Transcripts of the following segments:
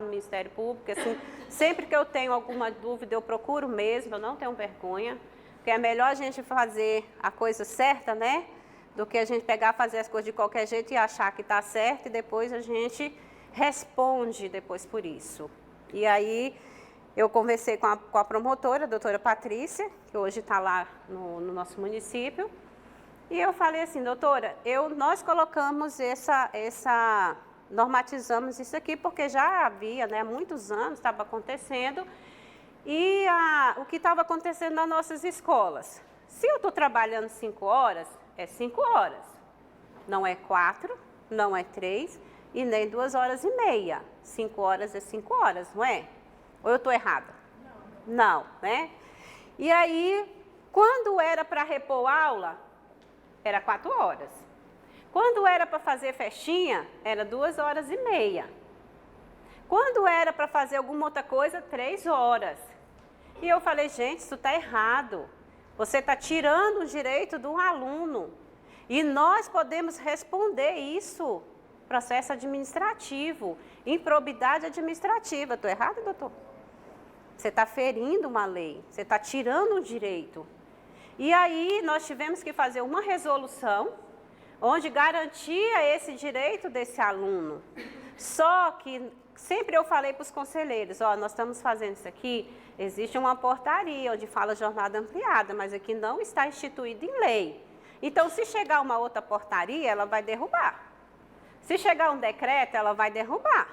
no Ministério Público, assim, sempre que eu tenho alguma dúvida eu procuro mesmo, eu não tenho vergonha, porque é melhor a gente fazer a coisa certa, né, do que a gente pegar, fazer as coisas de qualquer jeito e achar que está certo e depois a gente responde depois por isso. E aí eu conversei com a promotora, a doutora Patrícia, que hoje está lá no nosso município, e eu falei assim, doutora, nós colocamos normatizamos isso aqui, porque já havia, né, há muitos anos estava acontecendo, e o que estava acontecendo nas nossas escolas. Se eu estou trabalhando 5 horas, é 5 horas, não é 4, não é 3 e nem 2h30. 5 horas é 5 horas, não é? Ou eu estou errada? Não, né? E aí, quando era para repor aula, era 4 horas. Quando era para fazer festinha, era 2h30. Quando era para fazer alguma outra coisa, 3 horas. E eu falei, gente, isso está errado. Você está tirando o direito do aluno. E nós podemos responder isso, processo administrativo, improbidade administrativa. Estou errada, doutor? Você está ferindo uma lei, você está tirando o direito. E aí nós tivemos que fazer uma resolução onde garantia esse direito desse aluno. Só que sempre eu falei para os conselheiros, ó, nós estamos fazendo isso aqui, existe uma portaria onde fala jornada ampliada, mas aqui não está instituído em lei. Então, se chegar uma outra portaria, ela vai derrubar. Se chegar um decreto, ela vai derrubar.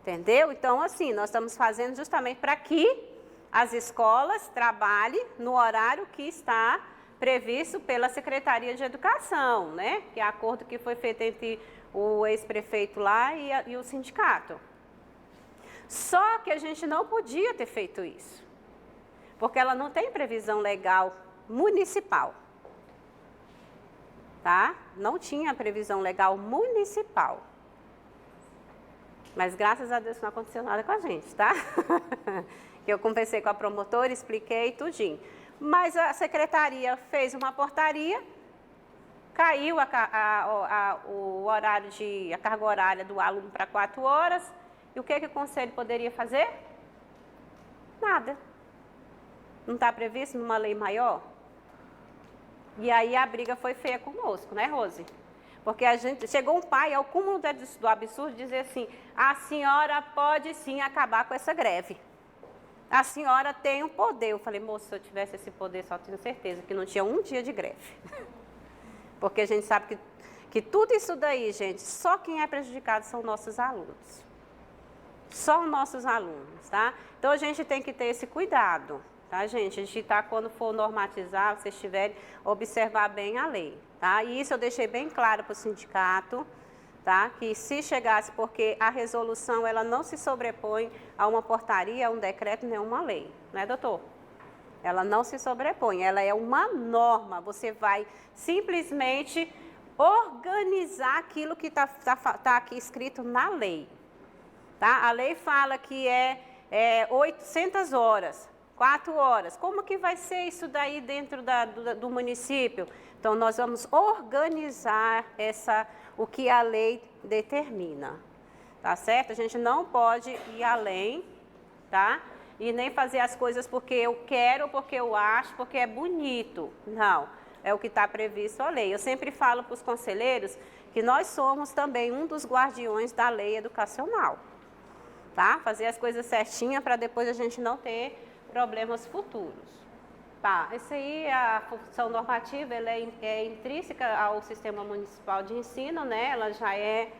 Entendeu? Então, assim, nós estamos fazendo justamente para que as escolas trabalhem no horário que está previsto pela Secretaria de Educação, né? Que é acordo que foi feito entre o ex-prefeito lá e o sindicato. Só que a gente não podia ter feito isso, porque ela não tem previsão legal municipal, tá? Não tinha previsão legal municipal. Mas graças a Deus não aconteceu nada com a gente, tá? Que eu conversei com a promotora, expliquei tudinho. Mas a secretaria fez uma portaria, caiu o horário a carga horária do aluno para 4 horas. E o que o conselho poderia fazer? Nada. Não está previsto numa lei maior? E aí a briga foi feia conosco, né, Rose? Porque chegou um pai ao cúmulo do absurdo dizer assim, a senhora pode sim acabar com essa greve. A senhora tem o poder. Eu falei, moço, se eu tivesse esse poder, só tenho certeza que não tinha um dia de greve. Porque a gente sabe que tudo isso daí, gente, só quem é prejudicado são nossos alunos. Só os nossos alunos, tá? Então a gente tem que ter esse cuidado, tá, gente? A gente tá, quando for normatizar, vocês tiverem, observar bem a lei, tá? E isso eu deixei bem claro para o sindicato, tá? Que se chegasse, porque a resolução ela não se sobrepõe a uma portaria, a um decreto, nem a uma lei, né, doutor? Ela não se sobrepõe, ela é uma norma. Você vai simplesmente organizar aquilo que tá aqui escrito na lei, tá? A lei fala que é 800 horas, 4 horas. Como que vai ser isso daí dentro do município? Então, nós vamos organizar o que a lei determina, tá certo? A gente não pode ir além, tá? E nem fazer as coisas porque eu quero, porque eu acho, porque é bonito. Não, é o que está previsto a lei. Eu sempre falo para os conselheiros que nós somos também um dos guardiões da lei educacional, tá? Fazer as coisas certinhas para depois a gente não ter problemas futuros. Tá, essa aí, a função normativa, ela é intrínseca ao sistema municipal de ensino, né? Ela já é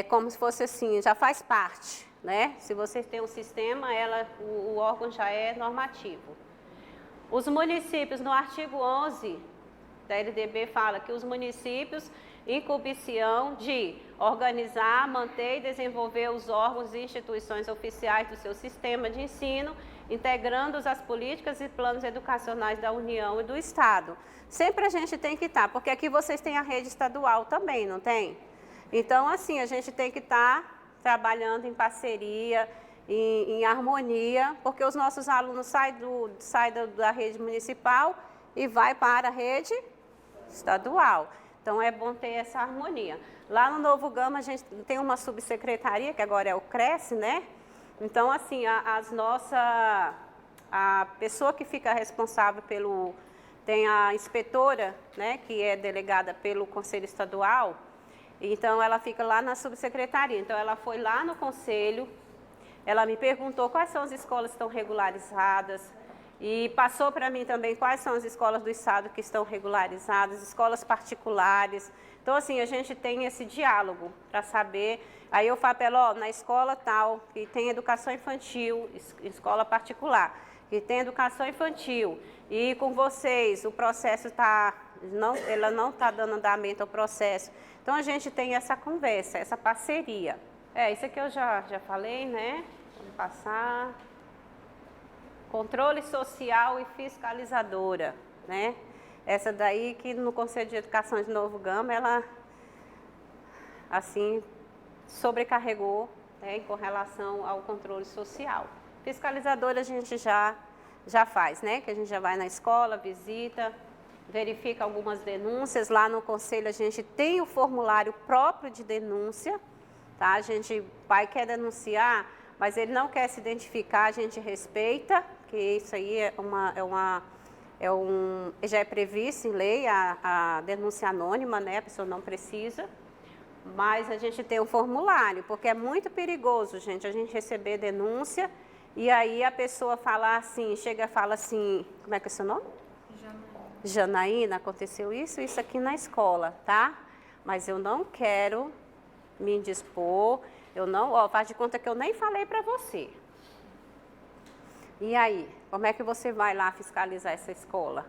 como se fosse assim, já faz parte, né? Se você tem um sistema, o órgão já é normativo. Os municípios, no artigo 11 da LDB, fala que os municípios incumbiciam de organizar, manter e desenvolver os órgãos e instituições oficiais do seu sistema de ensino, integrando-os às políticas e planos educacionais da União e do Estado. Sempre a gente tem que estar, porque aqui vocês têm a rede estadual também, não tem? Então, assim, a gente tem que estar trabalhando em parceria, em harmonia, porque os nossos alunos saem da rede municipal e vai para a rede estadual. Então, é bom ter essa harmonia. Lá no Novo Gama, a gente tem uma subsecretaria, que agora é o Cresce, né? Então, assim, a pessoa que fica responsável pelo... Tem a inspetora, né, que é delegada pelo Conselho Estadual, então ela fica lá na subsecretaria. Então, ela foi lá no Conselho, ela me perguntou quais são as escolas que estão regularizadas, e passou para mim também quais são as escolas do estado que estão regularizadas, escolas particulares. Então, assim, a gente tem esse diálogo para saber. Aí eu falo para ela, ó, na escola tal, que tem educação infantil, escola particular, que tem educação infantil, e com vocês o processo ela não está dando andamento ao processo. Então, a gente tem essa conversa, essa parceria. Isso aqui eu já falei, né? Vamos passar... Controle social e fiscalizadora, né? Essa daí que no Conselho de Educação de Novo Gama, ela, assim, sobrecarregou, né, com relação ao controle social. Fiscalizadora a gente já faz, né? Que a gente já vai na escola, visita, verifica algumas denúncias. Lá no Conselho a gente tem o formulário próprio de denúncia, tá? O pai quer denunciar, mas ele não quer se identificar, a gente respeita, que isso aí já é previsto em lei, a denúncia anônima, né? A pessoa não precisa, mas a gente tem um formulário, porque é muito perigoso, gente, a gente receber denúncia e aí a pessoa fala assim, chega e fala assim, como é que é seu nome? Janaína, aconteceu isso aqui na escola, tá? Mas eu não quero me indispor, faz de conta que eu nem falei para você. E aí, como é que você vai lá fiscalizar essa escola?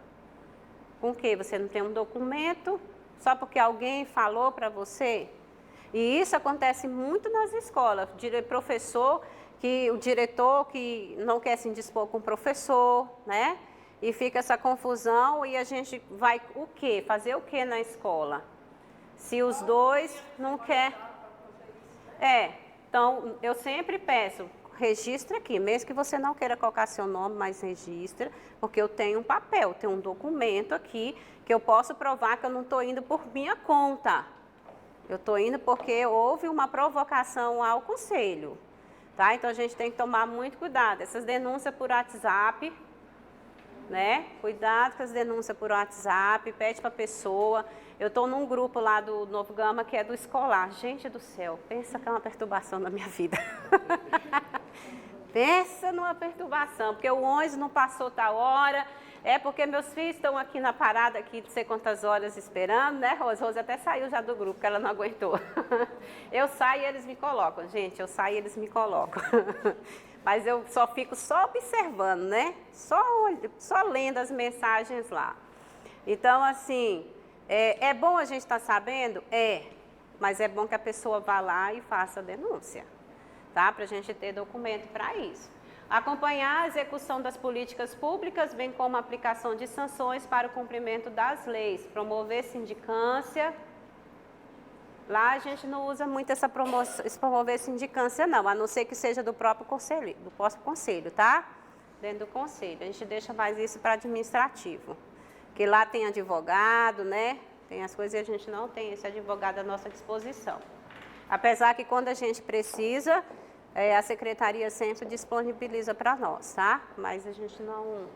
Com o quê? Você não tem um documento, só porque alguém falou para você? E isso acontece muito nas escolas. O diretor que não quer se indispor com o professor, né? E fica essa confusão e a gente vai o quê? Fazer o quê na escola? Se os dois não querem... Então, eu sempre peço, registra aqui, mesmo que você não queira colocar seu nome, mas registra, porque eu tenho um papel, tenho um documento aqui, que eu posso provar que eu não estou indo por minha conta. Eu estou indo porque houve uma provocação ao conselho, tá? Então, a gente tem que tomar muito cuidado. Essas denúncias por WhatsApp, né? Cuidado com as denúncias por WhatsApp, pede para a pessoa. Eu estou num grupo lá do Novo Gama que é do escolar. Gente do céu, pensa que é uma perturbação na minha vida. Pensa numa perturbação, porque o ônibus não passou tal hora, porque meus filhos estão aqui na parada aqui, não sei quantas horas esperando, né, Rose? Rose até saiu já do grupo, porque ela não aguentou. Eu saio e eles me colocam, gente, eu saio e eles me colocam. Mas eu só fico observando, né? Só lendo as mensagens lá. Então, assim, é bom a gente estar sabendo? Mas é bom que a pessoa vá lá e faça a denúncia, tá? Para a gente ter documento para isso. Acompanhar a execução das políticas públicas, bem como a aplicação de sanções para o cumprimento das leis. Promover sindicância. Lá a gente não usa muito essa promover sindicância, não, a não ser que seja do próprio conselho, tá? Dentro do conselho. A gente deixa mais isso para administrativo. Que lá tem advogado, né? Tem as coisas e a gente não tem esse advogado à nossa disposição. Apesar que quando a gente precisa, a secretaria sempre disponibiliza para nós, tá? Mas a gente não...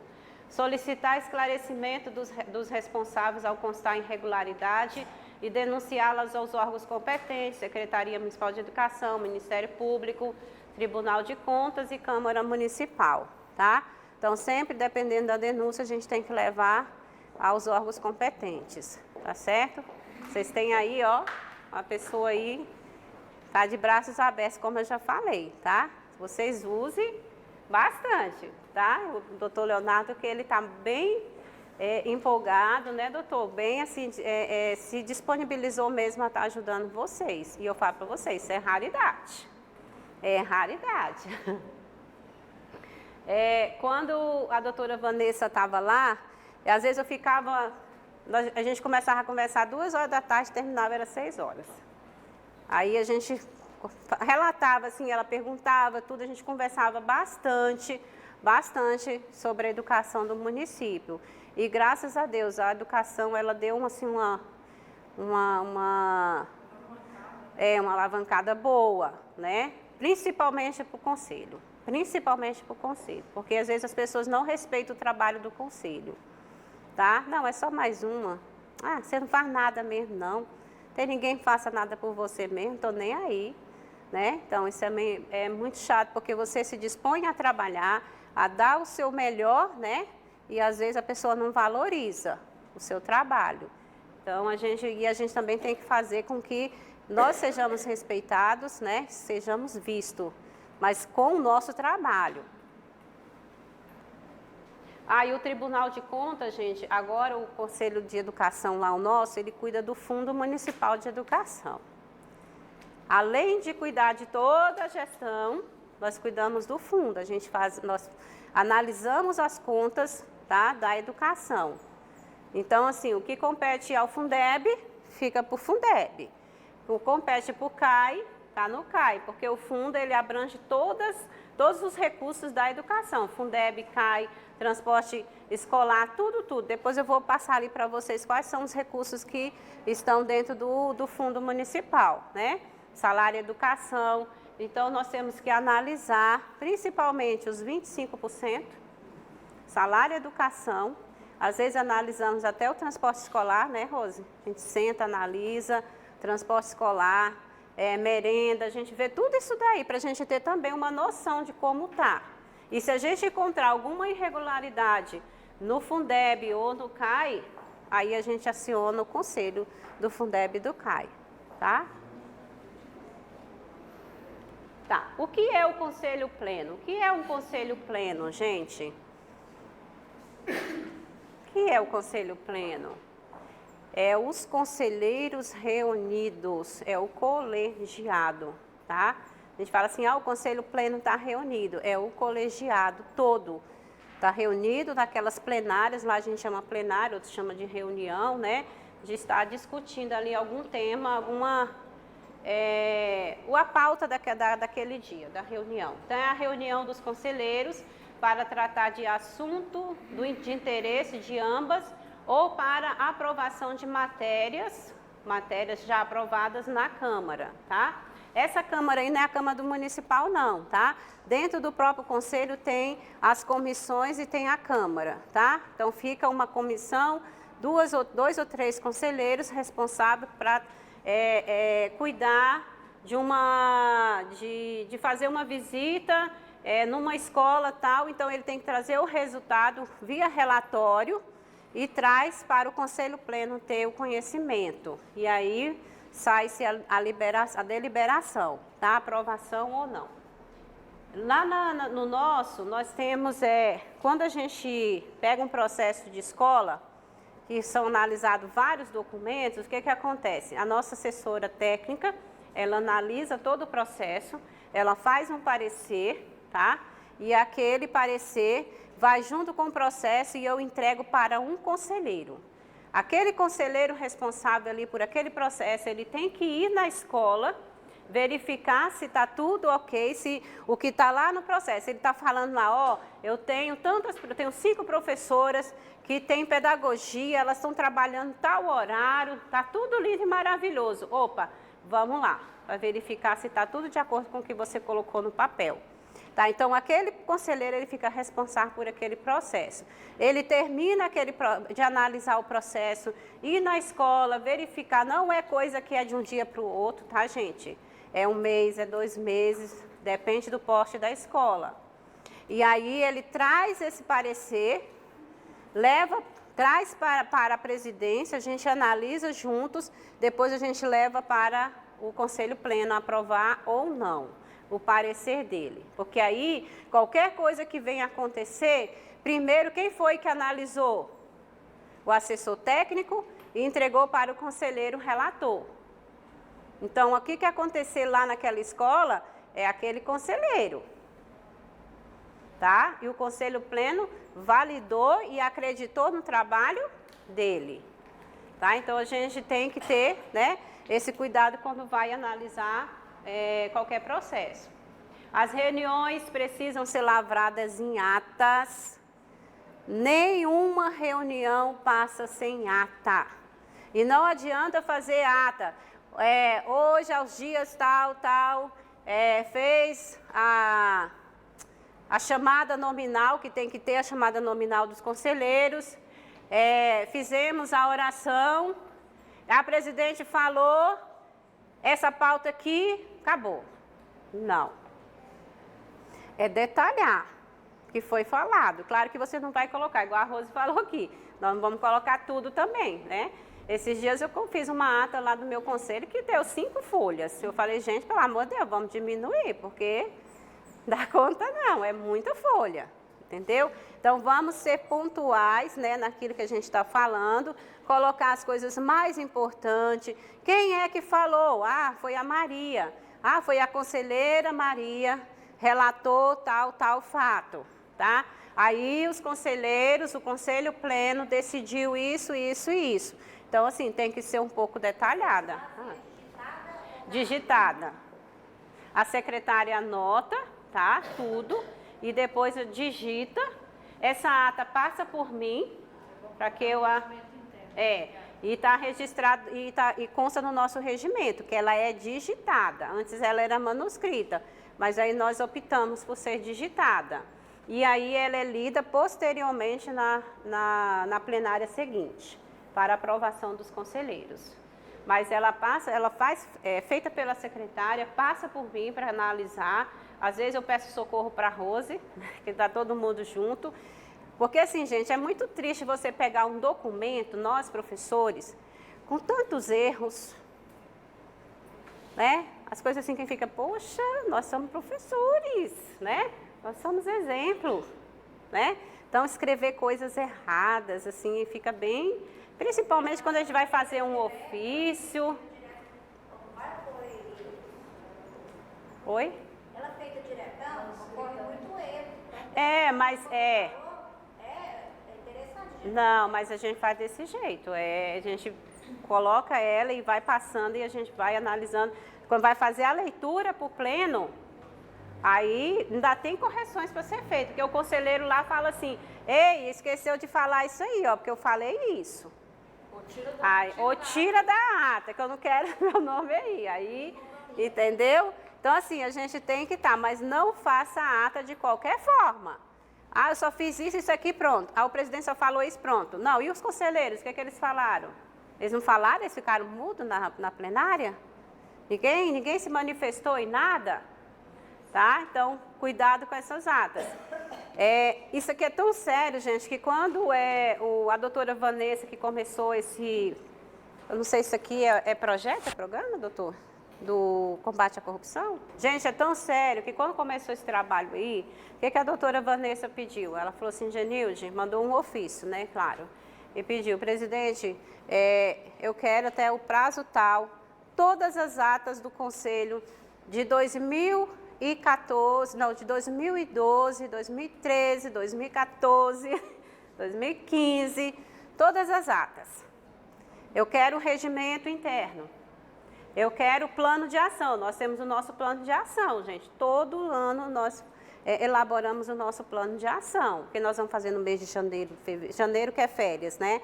Solicitar esclarecimento dos responsáveis ao constar irregularidade e denunciá-las aos órgãos competentes, Secretaria Municipal de Educação, Ministério Público, Tribunal de Contas e Câmara Municipal, tá? Então, sempre dependendo da denúncia, a gente tem que levar aos órgãos competentes, tá certo? Vocês têm aí, ó, uma pessoa aí, tá de braços abertos, como eu já falei, tá? Vocês usem bastante, tá? O doutor Leonardo, que ele está bem empolgado, né, doutor? Bem assim, se disponibilizou mesmo a estar ajudando vocês. E eu falo para vocês, isso é raridade. É raridade. Quando a doutora Vanessa estava lá, às vezes eu ficava... A gente começava a conversar 2 horas da tarde, terminava, era 6 horas. Aí a gente relatava, assim, ela perguntava tudo, a gente conversava bastante sobre a educação do município. E graças a Deus, a educação, ela deu assim, uma alavancada boa, né? Principalmente para o conselho. Principalmente para o conselho, porque às vezes as pessoas não respeitam o trabalho do conselho, tá? Não, é só mais uma. Ah, você não faz nada mesmo, não. Tem ninguém que faça nada por você mesmo, tô nem aí, né? Então, isso é muito chato, porque você se dispõe a trabalhar, a dar o seu melhor, né? E às vezes a pessoa não valoriza o seu trabalho. Então, a gente também tem que fazer com que nós sejamos respeitados, né? Sejamos vistos, mas com o nosso trabalho. E o Tribunal de Contas, gente, agora o Conselho de Educação lá, o nosso, ele cuida do Fundo Municipal de Educação. Além de cuidar de toda a gestão, nós cuidamos do fundo, nós analisamos as contas, tá, da educação. Então, assim, o que compete ao Fundeb, fica para o Fundeb. O que compete para o CAI, está no CAI, porque o fundo ele abrange todos os recursos da educação. Fundeb, CAI, transporte escolar, tudo. Depois eu vou passar ali para vocês quais são os recursos que estão dentro do fundo municipal, né? Salário e educação. Então, nós temos que analisar principalmente os 25%, salário e educação. Às vezes analisamos até o transporte escolar, né, Rose? A gente senta, analisa, transporte escolar, merenda, a gente vê tudo isso daí, para a gente ter também uma noção de como está. E se a gente encontrar alguma irregularidade no Fundeb ou no CAI, aí a gente aciona o conselho do Fundeb e do CAI, tá? Tá, o que é o conselho pleno? O que é um conselho pleno, gente? O que é o conselho pleno? É os conselheiros reunidos, é o colegiado, tá? A gente fala assim, o conselho pleno está reunido, é o colegiado todo. Está reunido naquelas plenárias, lá a gente chama plenário, outros chama de reunião, né? De estar discutindo ali algum tema, a pauta daquele dia, da reunião. Então, é a reunião dos conselheiros para tratar de assunto de interesse de ambas ou para aprovação de matérias já aprovadas na Câmara, tá? Essa Câmara aí não é a Câmara do Municipal, não, tá? Dentro do próprio Conselho tem as comissões e tem a Câmara, tá? Então, fica uma comissão, dois ou três conselheiros responsáveis para cuidar de fazer uma visita numa escola tal, então ele tem que trazer o resultado via relatório e traz para o Conselho Pleno ter o conhecimento. E aí sai-se a deliberação, tá? Aprovação ou não. Lá no nosso, nós temos, quando a gente pega um processo de escola, que são analisados vários documentos, o que acontece? A nossa assessora técnica, ela analisa todo o processo, ela faz um parecer, tá? E aquele parecer vai junto com o processo e eu entrego para um conselheiro. Aquele conselheiro responsável ali por aquele processo, ele tem que ir na escola, verificar se está tudo ok, se o que está lá no processo, ele está falando lá, eu tenho 5 professoras que têm pedagogia, elas estão trabalhando tal horário, está tudo lindo e maravilhoso. Opa, vamos lá, para verificar se está tudo de acordo com o que você colocou no papel. Tá, então, aquele conselheiro, ele fica responsável por aquele processo. Ele termina de analisar o processo, ir na escola, verificar, não é coisa que é de um dia para o outro, tá, gente? É 1 mês, é 2 meses, depende do porte da escola. E aí, ele traz esse parecer, traz para a presidência, a gente analisa juntos, depois a gente leva para o Conselho Pleno aprovar ou não o parecer dele. Porque aí, qualquer coisa que venha acontecer, primeiro, quem foi que analisou? O assessor técnico e entregou para o conselheiro relator. Então, o que acontecer lá naquela escola é aquele conselheiro, tá? E o Conselho Pleno validou e acreditou no trabalho dele, tá? Então, a gente tem que ter, né, esse cuidado quando vai analisar qualquer processo. As reuniões precisam ser lavradas em atas. Nenhuma reunião passa sem ata. E não adianta fazer ata. Hoje, aos dias tal, fez a chamada nominal, que tem que ter a chamada nominal dos conselheiros, fizemos a oração, a presidente falou, essa pauta aqui, acabou. Não. É detalhar o que foi falado. Claro que você não vai colocar, igual a Rose falou aqui, nós não vamos colocar tudo também, né? Esses dias eu fiz uma ata lá do meu conselho que deu 5 folhas. Eu falei, gente, pelo amor de Deus, vamos diminuir, porque dá conta não, é muita folha, entendeu? Então, vamos ser pontuais, né, naquilo que a gente está falando, colocar as coisas mais importantes. Quem é que falou? Ah, foi a Maria. Ah, foi a conselheira Maria, relatou tal fato, tá? Aí os conselheiros, o conselho pleno decidiu isso. Então, assim, tem que ser um pouco detalhada. Digitada. A secretária anota, tá? Tudo. E depois digita. Essa ata passa por mim, para que eu e está registrado, e consta no nosso regimento, que ela é digitada. Antes ela era manuscrita, mas aí nós optamos por ser digitada. E aí ela é lida posteriormente na plenária seguinte, para aprovação dos conselheiros. Mas ela feita pela secretária, passa por mim para analisar. Às vezes eu peço socorro para a Rose, que está todo mundo junto. Porque assim, gente, é muito triste você pegar um documento, nós professores, com tantos erros, né? As coisas assim que fica, poxa, nós somos professores, né? Nós somos exemplo, né? Então, escrever coisas erradas, assim, fica bem... Principalmente quando a gente vai fazer um ofício. Oi? Ela feita diretão, ocorre muito erro. Mas É interessante. Não, mas a gente faz desse jeito. A gente coloca ela e vai passando e a gente vai analisando. Quando vai fazer a leitura para o pleno, aí ainda tem correções para ser feito, porque o conselheiro lá fala assim, ei, esqueceu de falar isso aí, ó, porque eu falei isso. Ou tira da ata, que eu não quero meu nome aí, entendeu? Então, assim, a gente tem que estar, mas não faça a ata de qualquer forma. Ah, eu só fiz isso aqui, pronto. Ah, o presidente só falou isso, pronto. Não, e os conselheiros, o que é que eles falaram? Eles não falaram? Eles ficaram mudos na plenária? Ninguém se manifestou em nada? Tá? Então, cuidado com essas atas. Isso aqui é tão sério, gente, que quando a doutora Vanessa que começou esse... Eu não sei se isso aqui é programa, doutor? Do combate à corrupção? Gente, é tão sério que quando começou esse trabalho aí, o que a doutora Vanessa pediu? Ela falou assim, Genilde, mandou um ofício, né, claro, e pediu, presidente, eu quero até o prazo tal, todas as atas do Conselho de 2014, não, de 2012, 2013, 2014, 2015, todas as atas. Eu quero o regimento interno. Eu quero o plano de ação. Nós temos o nosso plano de ação, gente. Todo ano nós elaboramos o nosso plano de ação, que nós vamos fazer no mês de janeiro, janeiro que é férias, né?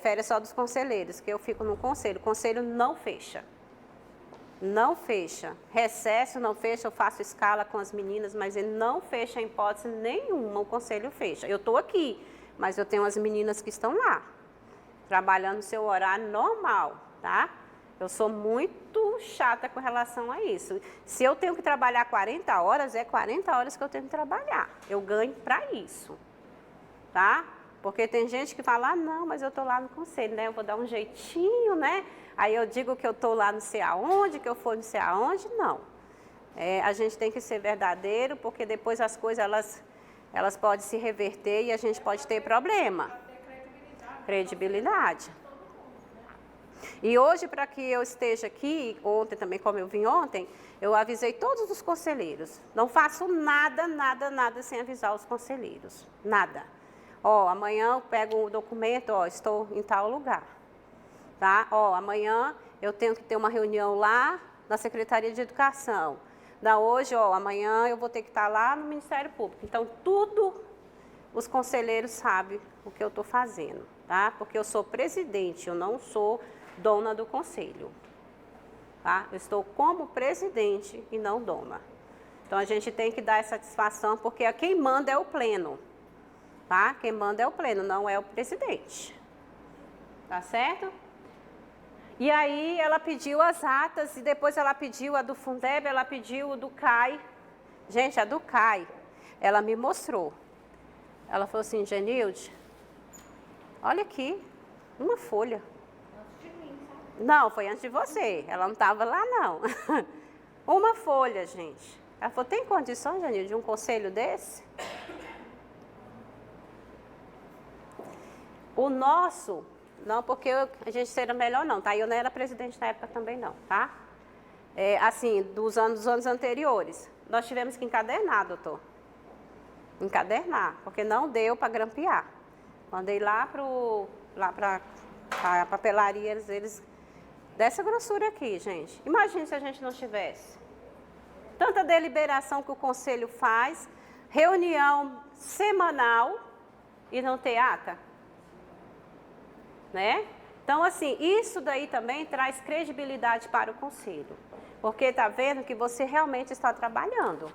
Férias só dos conselheiros, que eu fico no conselho. O conselho não fecha. Não fecha. Recesso não fecha, eu faço escala com as meninas, mas ele não fecha em hipótese nenhuma, o conselho fecha. Eu estou aqui, mas eu tenho as meninas que estão lá, trabalhando no seu horário normal, tá? Eu sou muito chata com relação a isso. Se eu tenho que trabalhar 40 horas, é 40 horas que eu tenho que trabalhar. Eu ganho para isso, tá? Porque tem gente que fala, não, mas eu estou lá no conselho, né? Eu vou dar um jeitinho, né? Aí eu digo que eu estou lá não sei aonde, que eu for não sei aonde. Não. A gente tem que ser verdadeiro, porque depois as coisas, elas podem se reverter e a gente pode ter problema. Credibilidade. E hoje, para que eu esteja aqui, ontem também, como eu vim ontem, eu avisei todos os conselheiros. Não faço nada sem avisar os conselheiros. Nada. Ó, amanhã eu pego o documento, ó, estou em tal lugar. Tá? Ó, amanhã eu tenho que ter uma reunião lá na Secretaria de Educação. Hoje, ó, amanhã eu vou ter que estar lá no Ministério Público. Então, tudo os conselheiros sabem o que eu estou fazendo. Tá? tá? Porque eu sou presidente, eu não sou dona do conselho, tá? Eu estou como presidente e não dona. Então, a gente tem que dar essa satisfação, porque quem manda é o pleno, tá? Quem manda é o pleno, não é o presidente, tá certo? E aí, ela pediu as atas, e depois ela pediu a do Fundeb, ela pediu o do CAI. Gente, a do CAI, ela me mostrou. Ela falou assim, Genilde, olha aqui, uma folha. Não, foi antes de você, ela não estava lá não. Uma folha, gente. Ela falou, tem condição, Genilde, de um conselho desse? O nosso, não, porque a gente seria melhor não, tá? Eu não era presidente na época também não, tá? Assim, dos anos anteriores, nós tivemos que encadernar, doutor. Encadernar, porque não deu para grampear. Mandei lá para a papelaria, eles dessa grossura aqui, gente. Imagine se a gente não tivesse. Tanta deliberação que o conselho faz, reunião semanal e não ter ata. Né? Então, assim, isso daí também traz credibilidade para o conselho. Porque está vendo que você realmente está trabalhando.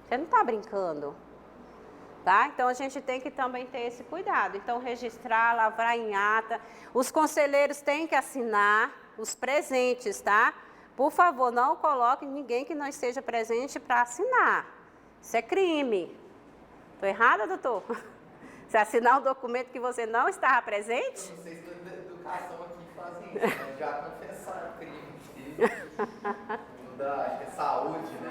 Você não está brincando. Tá? Então, a gente tem que também ter esse cuidado. Então, registrar, lavrar em ata. Os conselheiros têm que assinar os presentes, tá? Por favor, não coloque ninguém que não esteja presente para assinar. Isso é crime. Estou errada, doutor? Você assinar um documento que você não estava presente? Eu não sei se da educação aqui fazem isso, mas já confessaram crime. Acho que é saúde, né?